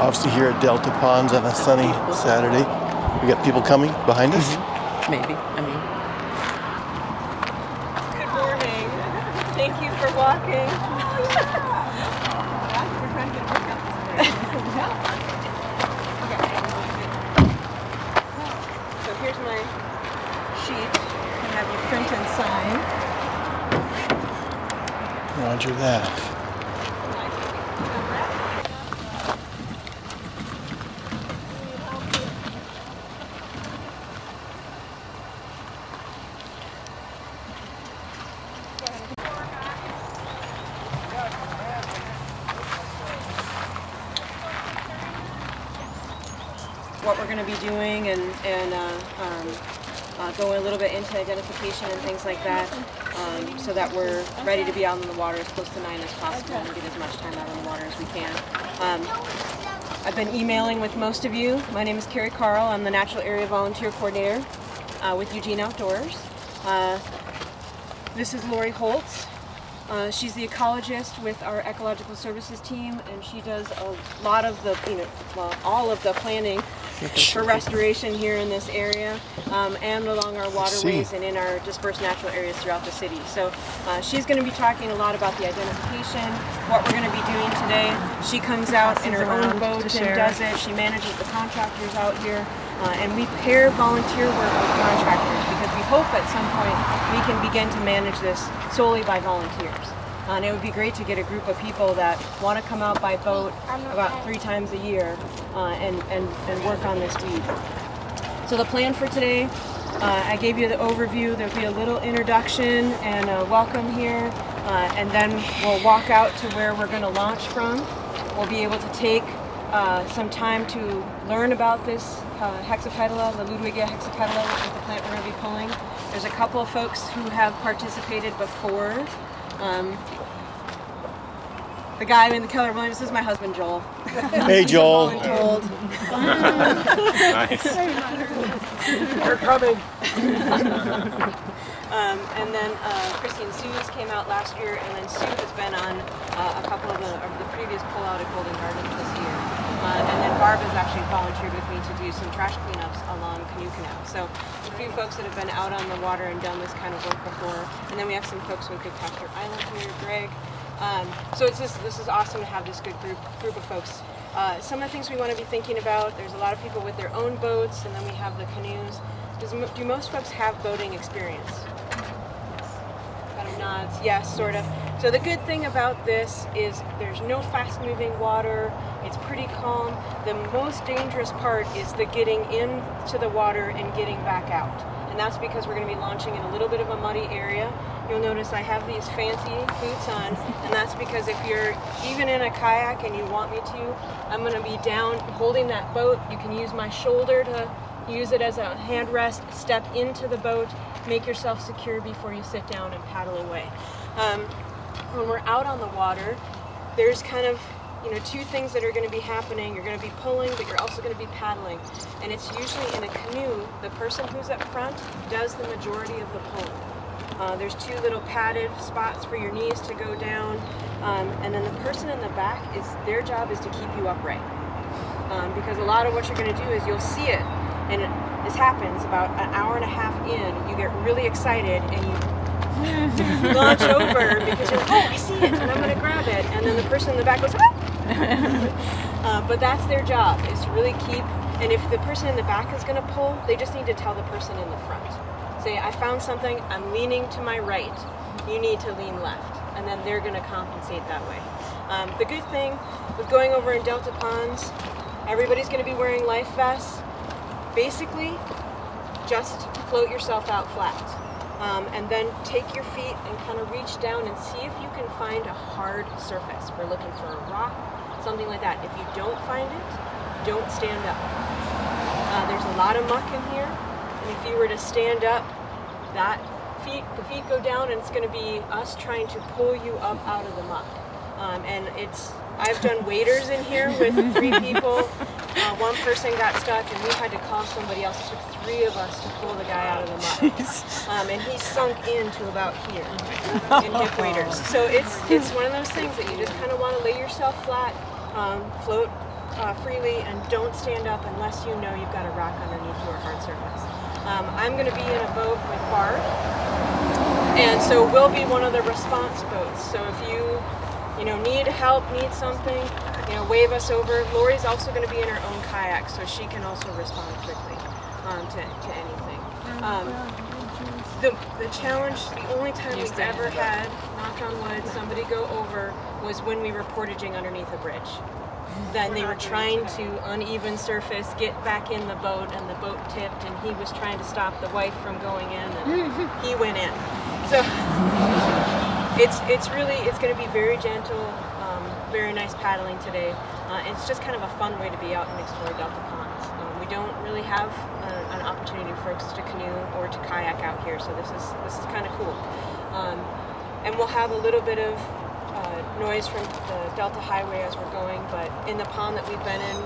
obviously here at Delta Ponds on a sunny Saturday. We got people coming behind us. Maybe. I mean. Good morning. Thank you for walking. So here's my sheet. I have you print and sign. Roger that. What we're going to be doing and go a little bit into identification and things like that, so that we're ready to be out on the water as close to 9 as possible and get as much time out on the water as we can. I've been emailing with most of you. My name is Carrie Carl. I'm the Natural Area Volunteer Coordinator with Eugene Outdoors. This is Lori Holtz. She's the ecologist with our ecological services team, and she does a lot of the, all of the planning for restoration here in this area, and along our waterways and in our dispersed natural areas throughout the city. So she's going to be talking a lot about the identification, what we're going to be doing today. She comes out in her own boat and does it. She manages the contractors out here, and we pair volunteer work with contractors because we hope at some point we can begin to manage this solely by volunteers. And it would be great to get a group of people that want to come out by boat about 3 times a year and work on this weed. So the plan for today, I gave you the overview. There'll be a little introduction and a welcome here, and then we'll walk out to where we're going to launch from. We'll be able to take some time to learn about this hexapetala, the Ludwigia hexapetala, which is the plant we're going to be pulling. There's a couple of folks who have participated before. The guy in the Keller Williams, this is my husband Joel. Hey Joel. Nice. We're coming. And then Christine Suze came out last year, and then Sue has been on a couple of the previous pull-out at Golden Gardens this year. And then Barb has actually volunteered with me to do some trash cleanups along Canoe Canal. So a few folks that have been out on the water and done this kind of work before. And then we have some folks with Good Pasture Island here, Greg. So this is awesome to have this good group of folks. Some of the things we want to be thinking about, there's a lot of people with their own boats, and then we have the canoes. Do most folks have boating experience? Kind of nods, yes, sort of. So the good thing about this is there's no fast-moving water. It's pretty calm. The most dangerous part is the getting into the water and getting back out. And that's because we're going to be launching in a little bit of a muddy area. You'll notice I have these fancy boots on, and that's because if you're even in a kayak and you want me to, I'm going to be down holding that boat. You can use my shoulder to use it as a hand rest, step into the boat, make yourself secure before you sit down and paddle away. When we're out on the water, there's kind of 2 things that are going to be happening. You're going to be pulling, but you're also going to be paddling. And it's usually in a canoe, the person who's up front does the majority of the pulling. There's 2 little padded spots for your knees to go down, and then the person in the back, their job is to keep you upright. Because a lot of what you're going to do is you'll see it, and this happens about an hour and a half in. You get really excited and you launch over because you're like, oh, I see it, and I'm going to grab it, and then the person in the back goes, ah! But that's their job, is to really keep. And if the person in the back is going to pull, they just need to tell the person in the front. Say, I found something, I'm leaning to my right, you need to lean left. And then they're going to compensate that way. The good thing with going over in Delta Ponds, everybody's going to be wearing life vests. Basically, just float yourself out flat. And then take your feet and kind of reach down and see if you can find a hard surface. We're looking for a rock, something like that. If you don't find it, don't stand up. There's a lot of muck in here. And if you were to stand up, the feet go down, and it's going to be us trying to pull you up out of the muck. I've done waders in here with 3 people. One person got stuck, and we had to call somebody else. It took 3 of us to pull the guy out of the muck. And he sunk into about here in hip waders. So it's one of those things that you just kind of want to lay yourself flat, float freely and don't stand up unless you know you've got a rock underneath you or hard surface. I'm going to be in a boat with Barb, and so we'll be one of the response boats. So if you need help, need something, wave us over. Lori's also going to be in her own kayak, so she can also respond quickly to anything. The challenge, the only time we've ever had, knock on wood, somebody go over was when we were portaging underneath a bridge. Then they were trying to uneven surface, get back in the boat, and the boat tipped, and he was trying to stop the wife from going in, and he went in. So it's going to be very gentle, very nice paddling today. It's just kind of a fun way to be out and explore Delta Ponds. We don't really have an opportunity for folks to canoe or to kayak out here, so this is kind of cool. And we'll have a little bit of noise from the Delta Highway as we're going, but in the pond that we've been in,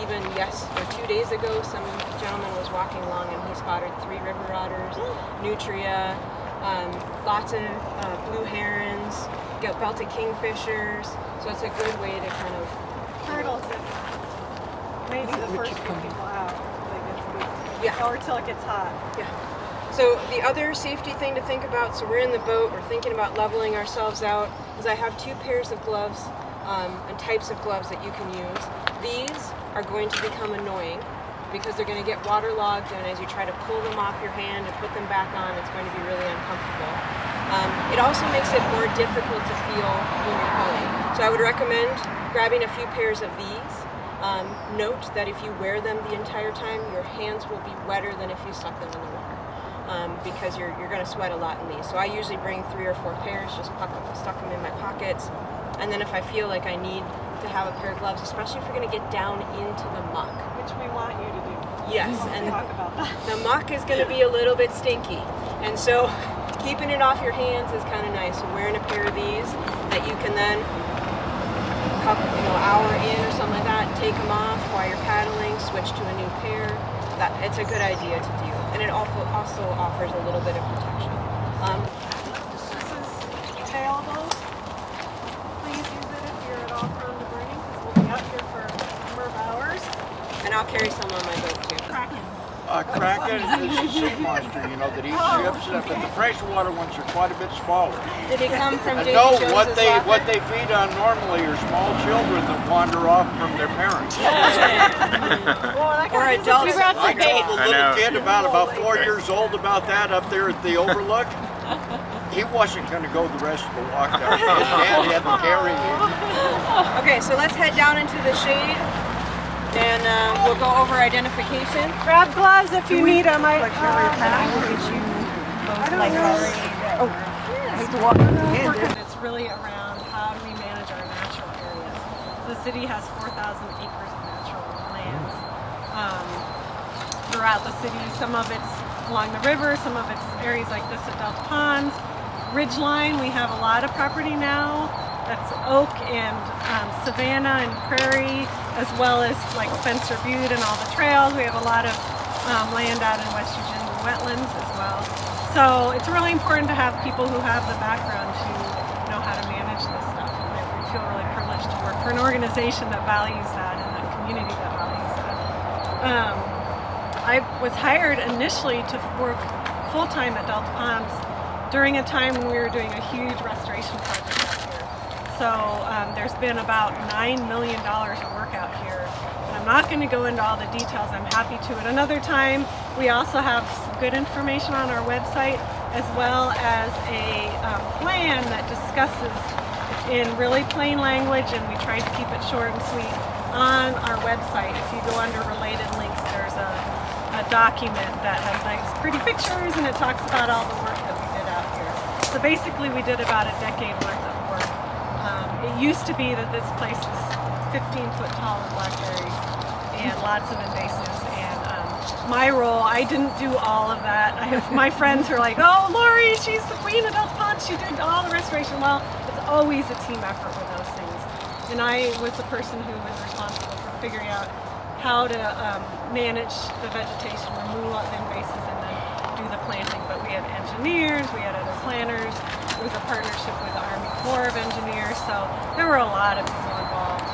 even 2 days ago, some gentleman was walking along and he spotted 3 river otters, nutria, lots of blue herons, belted kingfishers, so it's a good way to kind of... Turtles, maybe the first few people out, or till it gets hot. Yeah. So the other safety thing to think about, so we're in the boat, we're thinking about leveling ourselves out, is I have 2 pairs of gloves and types of gloves that you can use. These are going to become annoying because they're going to get waterlogged, and as you try to pull them off your hand and put them back on, it's going to be really uncomfortable. It also makes it more difficult to feel when you're pulling. So I would recommend grabbing a few pairs of these. Note that if you wear them the entire time, your hands will be wetter than if you stuck them in the water. Because you're going to sweat a lot in these. So I usually bring 3 or 4 pairs, just stuck them in my pockets. And then if I feel like I need to have a pair of gloves, especially if you're going to get down into the muck. Which we want you to do. Yes, and talk about that. The muck is going to be a little bit stinky. And so keeping it off your hands is kind of nice. So wearing a pair of these that you can then, hour in or something like that, take them off while you're paddling, switch to a new pair. It's a good idea to do. And it also offers a little bit of protection. This is tailable. Please use it if you're at all prone to burning, because we'll be out here for a number of hours. And I'll carry some on my boat too. Kraken. Kraken is a sea monster, that eats ships, but the freshwater ones are quite a bit smaller. Did he come from Davy No, Jones's what they locker? feed on normally are small children that wander off from their parents. Or adults. I told the little kid about 4 years old about that up there at the Overlook. He wasn't going to go the rest of the walk down. His dad had to carry him. Okay, so let's head down into the shade. And we'll go over identification. Grab gloves if you need them. I will get you both like already. It's really around how do we manage our natural areas. So the city has 4,000 acres of natural lands throughout the city. Some of it's along the river, some of it's areas like this at Delta Ponds. Ridgeline, we have a lot of property now. That's oak and savanna and prairie, as well as like Spencer Butte and all the trails. We have a lot of land out in West Virginia wetlands as well. So it's really important to have people who have the background to know how to manage this stuff. And we feel really privileged to work for an organization that values that and a community that values that. I was hired initially to work full-time at Delta Ponds during a time when we were doing a huge restoration project out here. So there's been about $9 million of work out here. And I'm not going to go into all the details. I'm happy to at another time. We also have some good information on our website, as well as a plan that discusses in really plain language, and we try to keep it short and sweet on our website. If you go under related links, there's a document that has nice pretty pictures, and it talks about all the work that we did out here. So basically we did about a decade worth of work. It used to be that this place is 15-foot tall with blackberries and lots of invasives, and my role, I didn't do all of that. I have my friends who are like, oh, Lori, she's the queen of Delta Ponds, she did all the restoration. Well, it's always a team effort with those things. And I was the person who was responsible for figuring out how to manage the vegetation, remove all the invasives, and then do the planting. But we had engineers, we had other planners. It was a partnership with the Army Corps of Engineers, so there were a lot of people involved.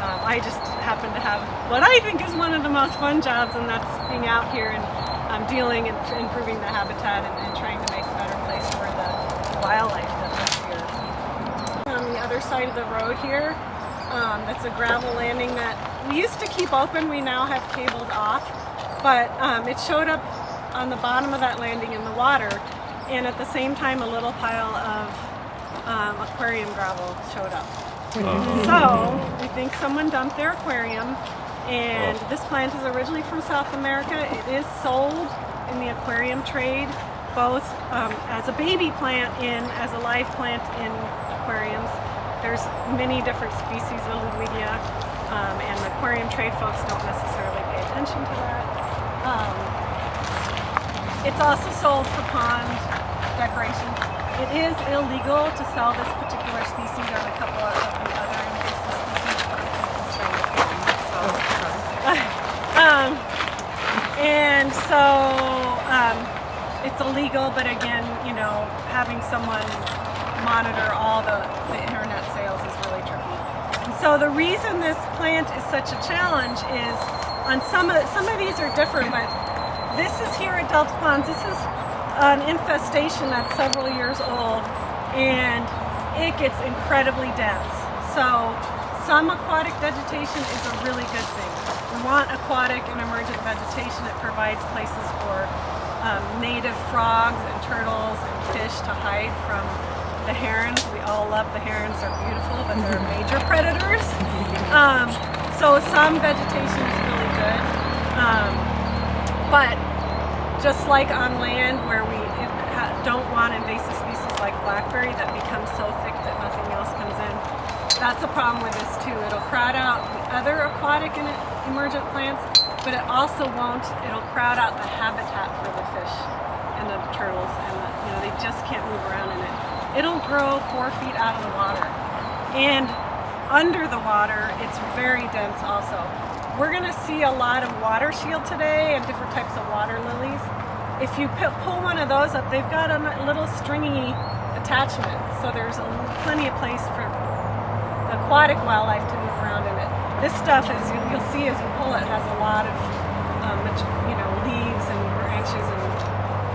I just happen to have what I think is one of the most fun jobs, and that's being out here and dealing and improving the habitat and trying to make a better place for the wildlife that lives here. On the other side of the road here, that's a gravel landing that we used to keep open, we now have cabled off, but it showed up on the bottom of that landing in the water, and at the same time a little pile of aquarium gravel showed up. So we think someone dumped their aquarium, and this plant is originally from South America. It is sold in the aquarium trade, both as a baby plant and as a live plant in aquariums. There's many different species of Ludwigia, and the aquarium trade folks don't necessarily pay attention to that. It's also sold for pond decoration. It is illegal to sell this particular species on a couple of the other invasive species, but I think it's trying to film, and so it's illegal, but again, you know, having someone monitor all the internet sales is really tricky. And so the reason this plant is such a challenge is on some of these are different, but this is here at Delta Ponds. This is an infestation that's several years old, and it gets incredibly dense. So some aquatic vegetation is a really good thing. We want aquatic and emergent vegetation. It provides places for native frogs and turtles and fish to hide from the herons. We all love the herons, they're beautiful, but they're major predators. So some vegetation is really good. But just like on land where we don't want invasive species like blackberry that become so thick that nothing else comes in, that's a problem with this too. It'll crowd out the other aquatic and emergent plants, but it also won't, it'll crowd out the habitat for the fish and the turtles, and they just can't move around in it. It'll grow 4 feet out of the water. And under the water, it's very dense also. We're gonna see a lot of water shield today and different types of water lilies. If you pull one of those up, they've got a little stringy attachment, so there's plenty of place for aquatic wildlife to move around in it. This stuff, as you'll see as you pull it, has a lot of leaves and branches and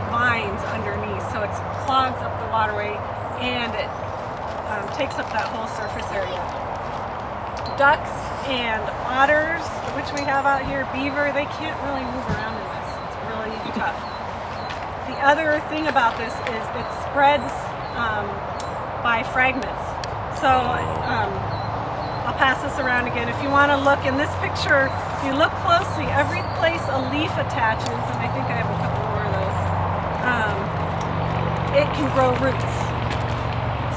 vines underneath, so it clogs up the waterway and it takes up that whole surface area. Ducks and otters, which we have out here, beaver, they can't really move around in this. It's really tough. The other thing about this is it spreads by fragments. So I'll pass this around again. If you want to look in this picture, if you look closely, every place a leaf attaches, and I think I have a couple more of those, it can grow roots.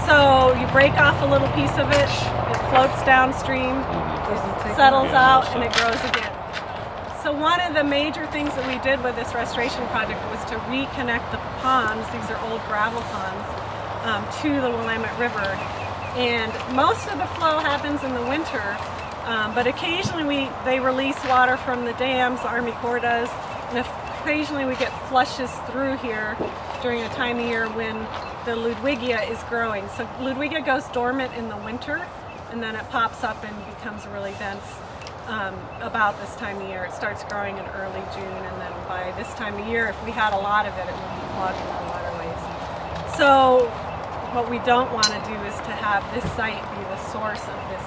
So you break off a little piece of it, it floats downstream, settles out, and it grows again. So one of the major things that we did with this restoration project was to reconnect the ponds, these are old gravel ponds, to the Willamette River. And most of the flow happens in the winter, but occasionally they release water from the dams, the Army Corps does, and occasionally we get flushes through here during a time of year when the Ludwigia is growing. So Ludwigia goes dormant in the winter, and then it pops up and becomes really dense about this time of year. It starts growing in early June, and then by this time of year, if we had a lot of it, it would be clogging the waterways. So what we don't want to do is to have this site be the source of this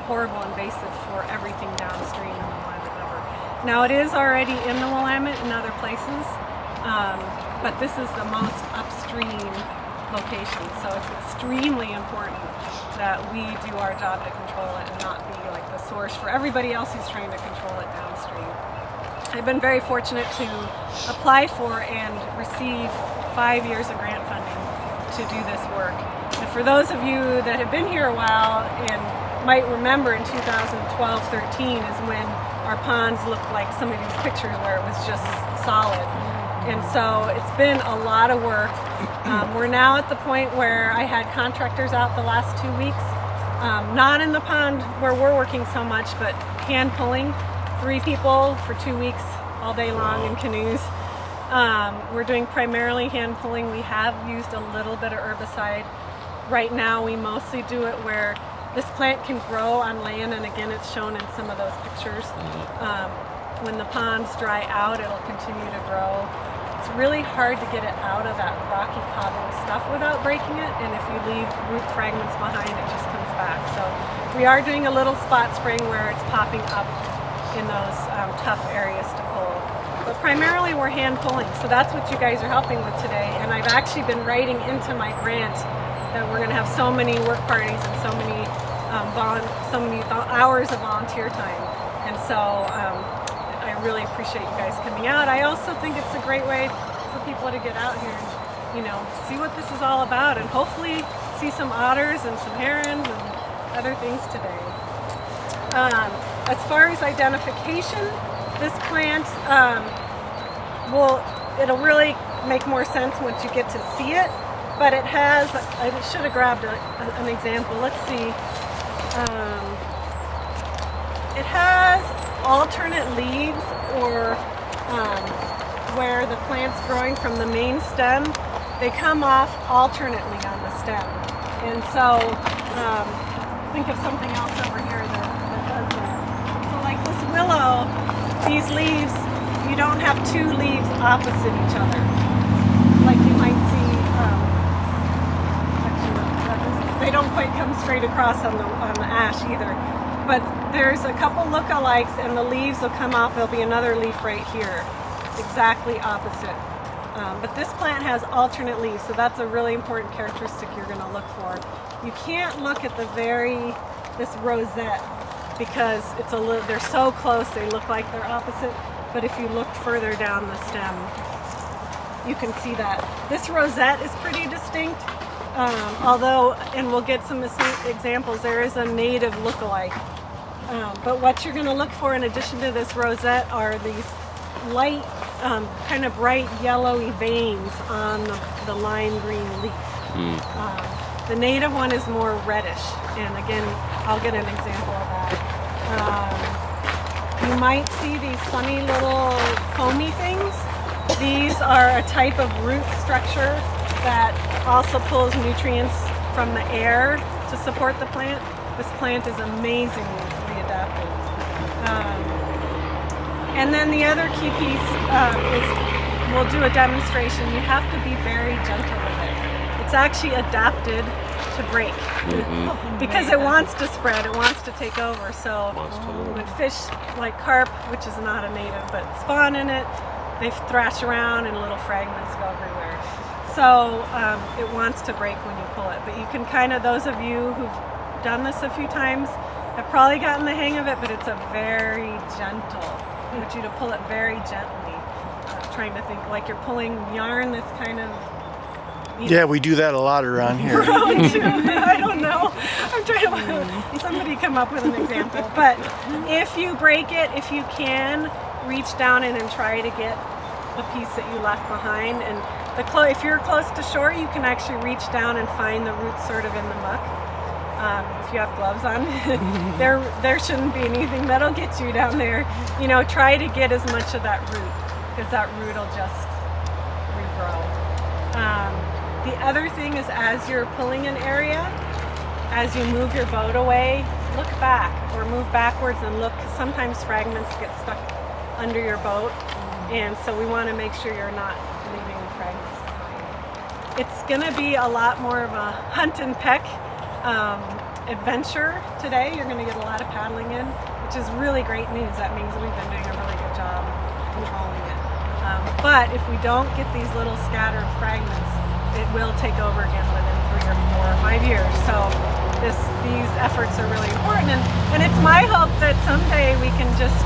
horrible invasive for everything downstream in the Willamette River. Now it is already in the Willamette and other places, but this is the most upstream location, so it's extremely important that we do our job to control it and not be like the source for everybody else who's trying to control it downstream. I've been very fortunate to apply for and receive 5 years of grant funding to do this work. And for those of you that have been here a while and might remember in 2012-13 is when our ponds looked like some of these pictures where it was just solid. And so it's been a lot of work. We're now at the point where I had contractors out the last 2 weeks, not in the pond where we're working so much, but hand pulling, 3 people for 2 weeks all day long in canoes. We're doing primarily hand pulling. We have used a little bit of herbicide. Right now we mostly do it where This plant can grow on land, and again, it's shown in some of those pictures. When the ponds dry out, it'll continue to grow. It's really hard to get it out of that rocky cobble stuff without breaking it, and if you leave root fragments behind, it just comes back. So we are doing a little spot spraying where it's popping up in those tough areas to pull. But primarily we're hand pulling, so that's what you guys are helping with today. And I've actually been writing into my grant that we're going to have so many work parties and so many hours of volunteer time. And so I really appreciate you guys coming out. I also think it's a great way for people to get out here and, see what this is all about, and hopefully see some otters and some herons and other things today. As far as identification, this plant it'll really make more sense once you get to see it. But it has, I should have grabbed an example. Let's see. It has alternate leaves, or where the plant's growing from the main stem, they come off alternately on the stem. And so think of something else over here that does that. So like this willow, these leaves, you don't have two leaves opposite each other like you might see. They don't quite come straight across on the ash either. But there's a couple lookalikes, and the leaves will come off. There'll be another leaf right here, exactly opposite. But this plant has alternate leaves, so that's a really important characteristic you're going to look for. You can't look at this rosette, because they're so close they look like they're opposite. But if you look further down the stem, you can see that this rosette is pretty distinct. Although, and we'll get some examples, there is a native lookalike. But what you're going to look for in addition to this rosette are these light, kind of bright yellowy veins on the lime green leaf. The native one is more reddish, and again, I'll get an example of that. You might see these funny little foamy things. These are a type of root structure that also pulls nutrients from the air to support the plant. This plant is amazingly adapted. And then the other key piece is, we'll do a demonstration. You have to be very gentle with it. It's actually adapted to break because it wants to spread, it wants to take over. So when fish like carp, which is not a native, but spawn in it, they thrash around and little fragments go everywhere. So it wants to break when you pull it. But you can those of you who've done this a few times have probably gotten the hang of it, but it's a very gentle. I want you to pull it very gently. Trying to think like you're pulling yarn that's kind of... Yeah, we do that a lot around here. I don't know. I'm trying to somebody come up with an example. But if you break it, if you can, reach down in and try to get the piece that you left behind. And if you're close to shore, you can actually reach down and find the roots sort of in the muck. If you have gloves on, there shouldn't be anything that'll get you down there. Try to get as much of that root, because that root will just regrow. The other thing is, as you're pulling an area, as you move your boat away, look back or move backwards and look. Sometimes fragments get stuck under your boat, and so we want to make sure you're not leaving fragments behind. It's going to be a lot more of a hunt and peck adventure today. You're going to get a lot of paddling in, which is really great news. That means we've been doing a really good job controlling it. But if we don't get these little scattered fragments, it will take over again within 3 or 4 or 5 years. So these efforts are really important, and it's my hope that someday we can just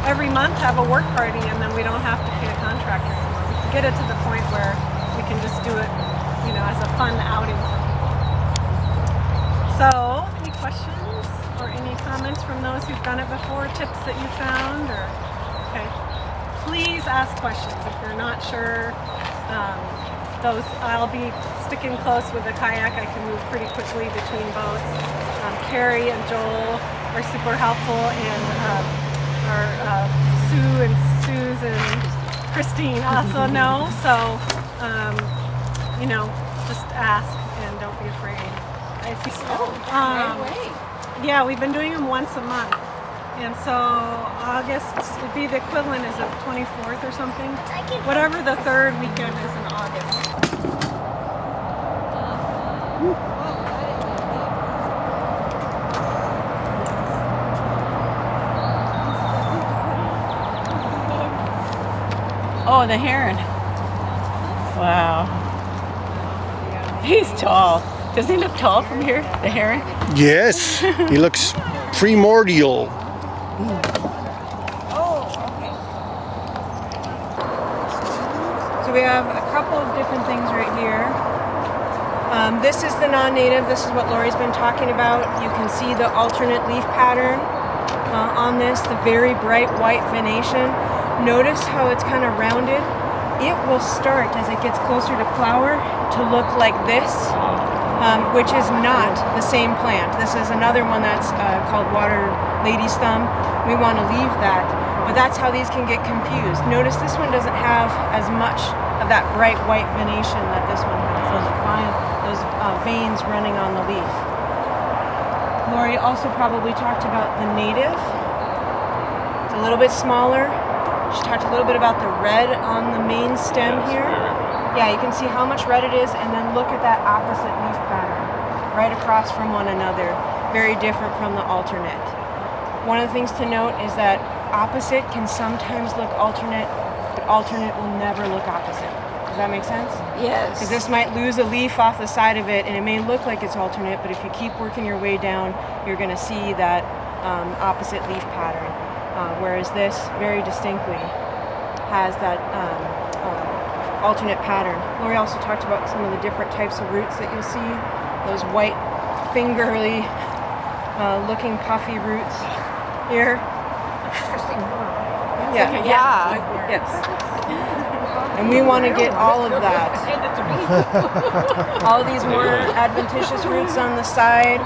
every month have a work party, and then we don't have to pay a contractor anymore. We can get it to the point where we can just do it, as a fun outing for people. So, any questions or any comments from those who've done it before? Tips that you found, or okay? Please ask questions if you're not sure. I'll be sticking close with the kayak. I can move pretty quickly between boats. Carrie and Joel are super helpful, and our Sue and Susan, Christine also know. So, just ask and don't be afraid. Right away. Yeah, we've been doing them once a month. And so August would be the equivalent is the 24th or something. Whatever the third weekend is in August. Oh, the heron. Wow. He's tall. Does he look tall from here, the heron? Yes, he looks primordial. So we have a couple of different things right here. This is the non-native. This is what Lori's been talking about. You can see the alternate leaf pattern on this, the very bright white venation. Notice how it's kind of rounded. It will start as it gets closer to flower to look like this, which is not the same plant. This is another one that's called water lady's thumb. We want to leave that, but that's how these can get confused. Notice this one doesn't have as much of that bright white venation that this one has. Those veins running on the leaf. Lori also probably talked about the native. It's a little bit smaller. She talked a little bit about the red on the main stem here. Yeah, you can see how much red it is, and then look at that opposite leaf pattern right across from one another. Very different from the alternate. One of the things to note is that opposite can sometimes look alternate, but alternate will never look opposite. Does that make sense? Yes. Because this might lose a leaf off the side of it, and it may look like it's alternate, but if you keep working your way down, you're going to see that opposite leaf pattern. Whereas this very distinctly has that alternate pattern. Lori also talked about some of the different types of roots that you'll see. Those white, fingerly looking puffy roots here. Yeah. Yes. And we want to get all of that. All these more adventitious roots on the side.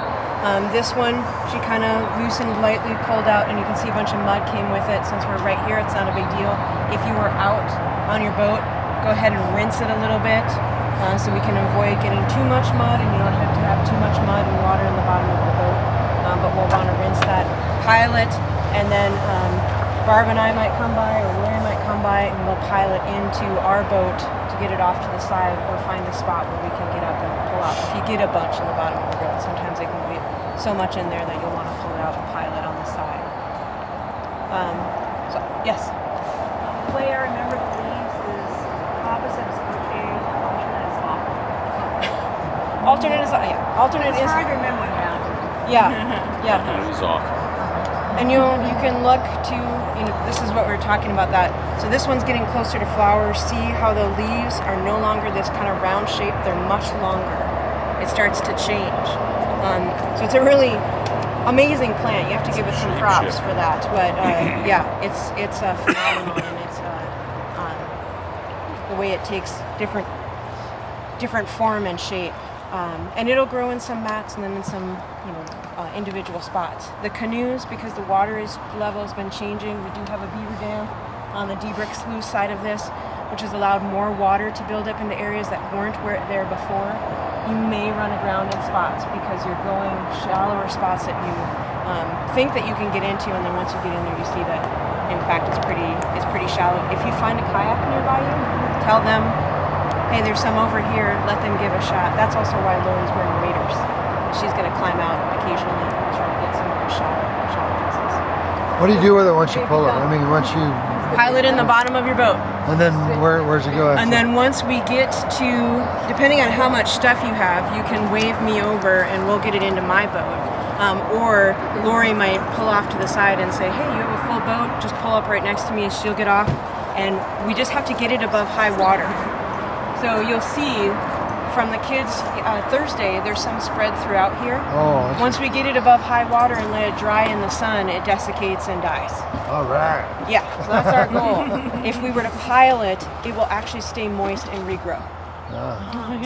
This one, she kind of loosened lightly, pulled out, and you can see a bunch of mud came with it. Since we're right here, it's not a big deal. If you were out on your boat, go ahead and rinse it a little bit so we can avoid getting too much mud, and you don't have to have too much mud and water in the bottom of the boat. But we'll want to rinse that, pile it, and then Barb and I might come by, or Lori might come by, and we'll pile it into our boat to get it off to the side, or find a spot where we can get up and pull out. If you get a bunch in the bottom of the boat, sometimes it can be so much in there that you'll want to pull it out and pile it on the side. So, yes? The way I remember the leaves is opposite is okay, alternate is awful. Alternate is, alternate It's is, hard to remember now. yeah. It is awful. And you can look to, this is what we were talking about that. So this one's getting closer to flower. See how the leaves are no longer this kind of round shape, they're much longer. It starts to change. So it's a really amazing plant. You have to give it some props for that. But yeah, it's a phenomenal, and it's the way it takes different form and shape. And it'll grow in some mats and then in some individual spots. The canoes, because the water level has been changing, we do have a beaver dam on the D-Brick sluice side of this, which has allowed more water to build up into areas that weren't there before. You may run aground in spots because you're going shallower spots that you think that you can get into, and then once you get in there, you see that in fact it's pretty shallow. If you find a kayak nearby you, tell them, hey, there's some over here, let them give a shot. That's also why Lori's wearing waders. She's going to climb out occasionally and try to get some of those shot pieces. What do you do with it once you pull it? I mean, once you... Pile it in the bottom of your boat. And then where's it go after? And then once we get to, depending on how much stuff you have, you can wave me over and we'll get it into my boat. Or Lori might pull off to the side and say, hey, you have a full boat, just pull up right next to me and she'll get off. And we just have to get it above high water. So you'll see from the kids Thursday, there's some spread throughout here. Oh, Once we get it above high water and let it dry in the sun, it desiccates and dies. all right. Yeah, so that's our goal. If we were to pile it, it will actually stay moist and regrow.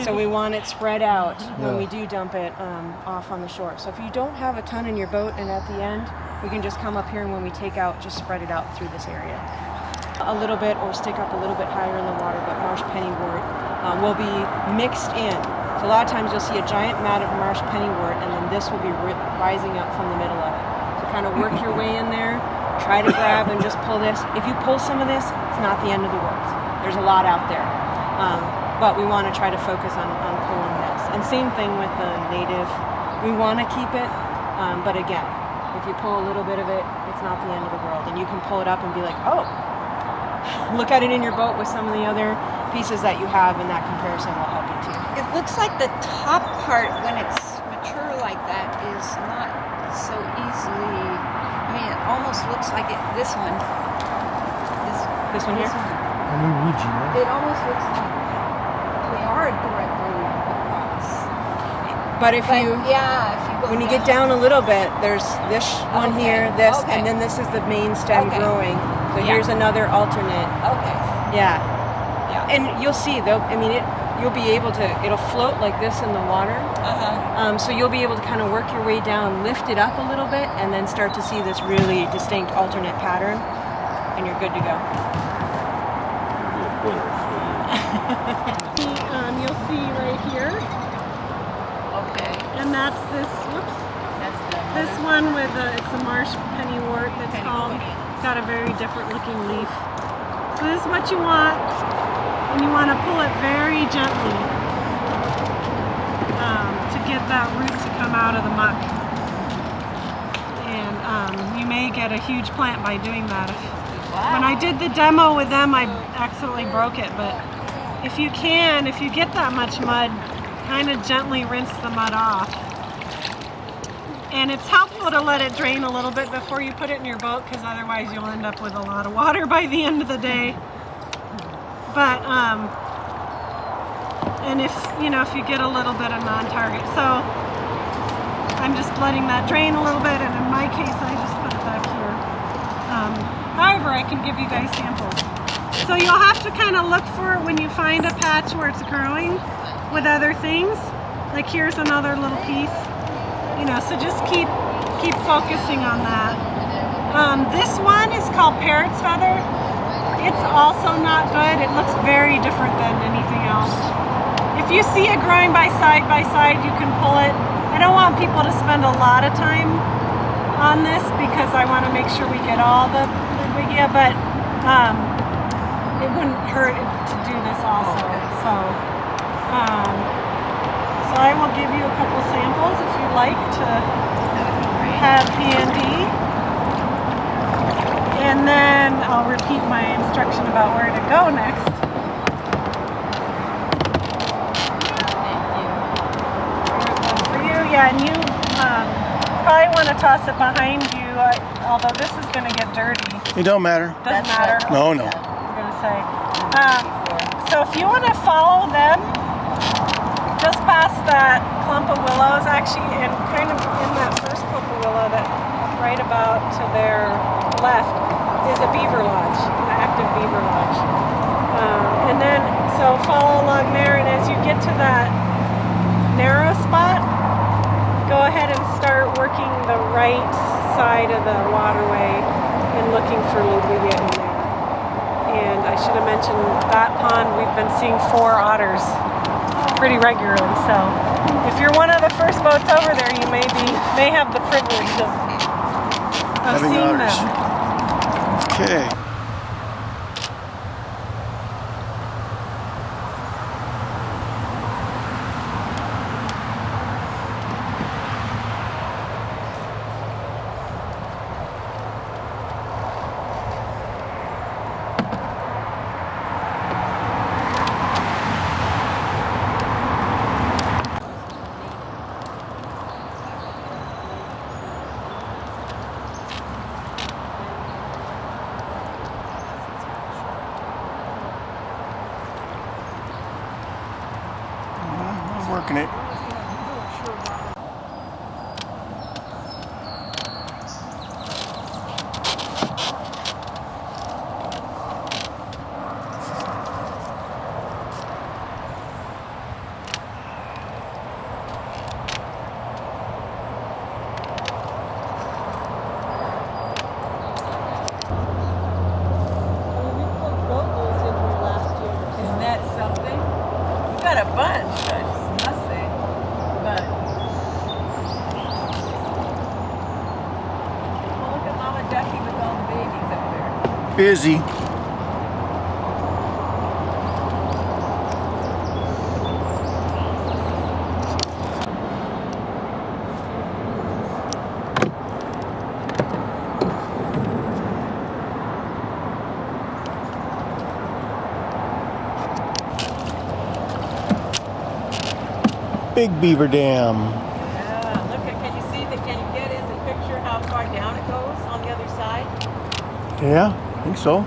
So we want it spread out when we do dump it off on the shore. So if you don't have a ton in your boat, and at the end, we can just come up here, and when we take out, just spread it out through this area a little bit, or stick up a little bit higher in the water, but marsh pennywort will be mixed in. So a lot of times you'll see a giant mat of marsh pennywort, and then this will be rising up from the middle of it. So kind of work your way in there, try to grab and just pull this. If you pull some of this, it's not the end of the world. There's a lot out there. But we want to try to focus on pulling this. And same thing with the native. We want to keep it, but again, if you pull a little bit of it, it's not the end of the world. And you can pull it up and be like, oh, look at it in your boat with some of the other pieces that you have, and that comparison will help you too. It looks like the top part, when it's mature like that, is not so easily. I mean, it almost looks like it. This one. This one here? It almost looks like they are directly across. But if you go when you get down a little bit, there's this one here, this, okay. and then this is the main stem Okay. growing. So Yeah. here's another alternate. Okay. Yeah. Yeah. And you'll see though, I mean, you'll be able to, it'll float like this in the water. So you'll be able to kind of work your way down, lift it up a little bit, and then start to see this really distinct alternate pattern, and you're good to go. You'll see right here, Okay. and that's this, whoops, this one with it's a marsh pennywort that's called. It's got a very different looking leaf. So this is what you want, and you want to pull it very gently to get that root to come out of the muck. And you may get a huge plant by doing that. When I did the demo with them, I accidentally broke it, but if you get that much mud, kind of gently rinse the mud off. And it's helpful to let it drain a little bit before you put it in your boat, because otherwise you'll end up with a lot of water by the end of the day. But and if you get a little bit of non-target, so I'm just letting that drain a little bit, and in my case I just put it back here. However, I can give you guys samples. So you'll have to kind of look for it when you find a patch where it's growing with other things. Like here's another little piece. So just keep focusing on that. This one is called parrot's feather. It's also not good. It looks very different than anything else. If you see it growing by side, you can pull it. I don't want people to spend a lot of time on this because I want to make sure we get all the Ludwigia, but it wouldn't hurt to do this also. So I will give you a couple samples if you'd like to have handy. And then I'll repeat my instruction about where to go next. For you, yeah, and you probably want to toss it behind you, although this is going to get dirty. It don't matter. Doesn't matter. No, no. I'm going to say. So if you want to follow them, just past that clump of willows, actually, and kind of in that first clump of willow, that right about to their left is a beaver lodge, an active beaver lodge. And then, so follow along there, and as you get to that narrow spot, go ahead and start working the right side of the waterway and looking for Ludwigia in there. And I should have mentioned that pond, we've been seeing 4 otters pretty regularly. So if you're one of the first boats over there, you may have the privilege of Having seeing otters. them. Okay. Busy. Big Beaver Dam. Yeah, look at, can you see that? Can you get in the picture how far down it goes on the other side? Yeah, I think so.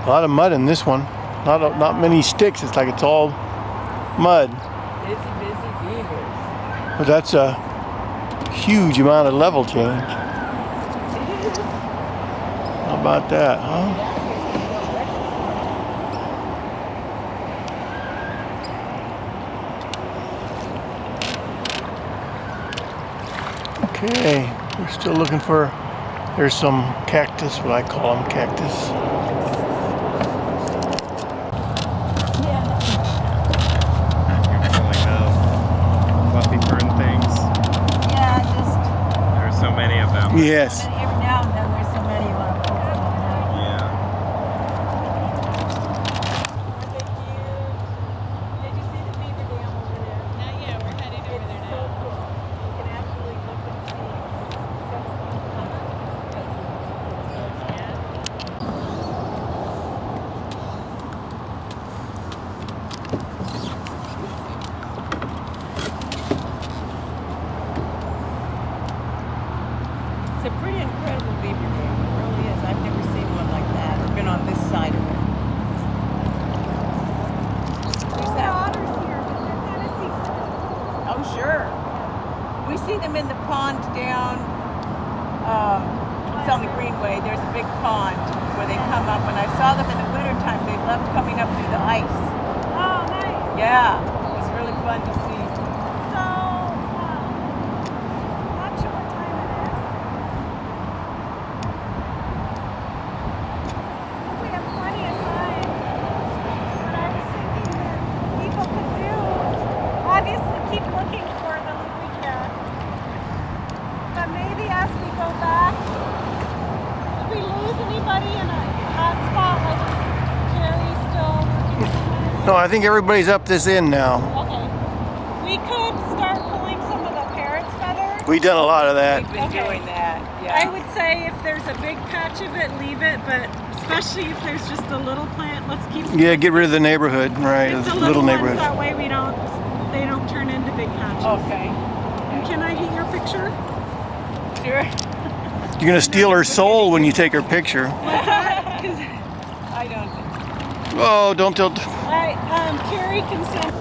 A lot of mud in this one. Not many sticks. It's like it's all mud. Busy beavers. But that's a huge amount of level change. It is. How about that, huh? Okay, we're still looking for, there's some cactus, what I call them cactus. Like those fluffy fern things. Yeah, just There's so many of them. Yes. every now and then there's so many of them. Yeah. Did you see the beaver dam over there? Not yet, we're heading over there It's so now. cool. You can actually look and see. It's a pretty incredible beaver dam. It really is. I've never seen one like that or been on this side of it. There's that. Otters here, but they're kind of secret. Oh, sure. We see them in the pond down, it's on the Greenway. There's a big pond where they come up. When I saw them in the wintertime, they loved coming up through the ice. Oh, nice. Yeah, it was really fun to see. So, not sure what time it is. We have plenty of time. But I was thinking that people could do, obviously keep looking for the Ludwigia. But maybe as we go back, if we lose anybody in a hot spot, like is Jerry still working on it? No, I think everybody's up this end now. Okay. We could start pulling some of the parrot's feathers. We've done a lot of that. We've been Okay. doing that. Yeah. I would say if there's a big patch of it, leave it, but especially if there's just a little plant, let's keep Yeah, get rid of the neighborhood, right? It's The the little ones, neighborhood. that way they don't turn into big patches. Okay. And can I get your picture? Sure. You're gonna steal her soul when you take her picture. What's that? 'Cause I don't. Oh, don't tilt. Carrie can send.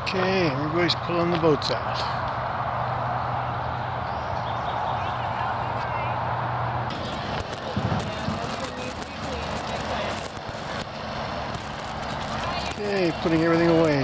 Okay, everybody's pulling the boats out. Okay, putting everything away.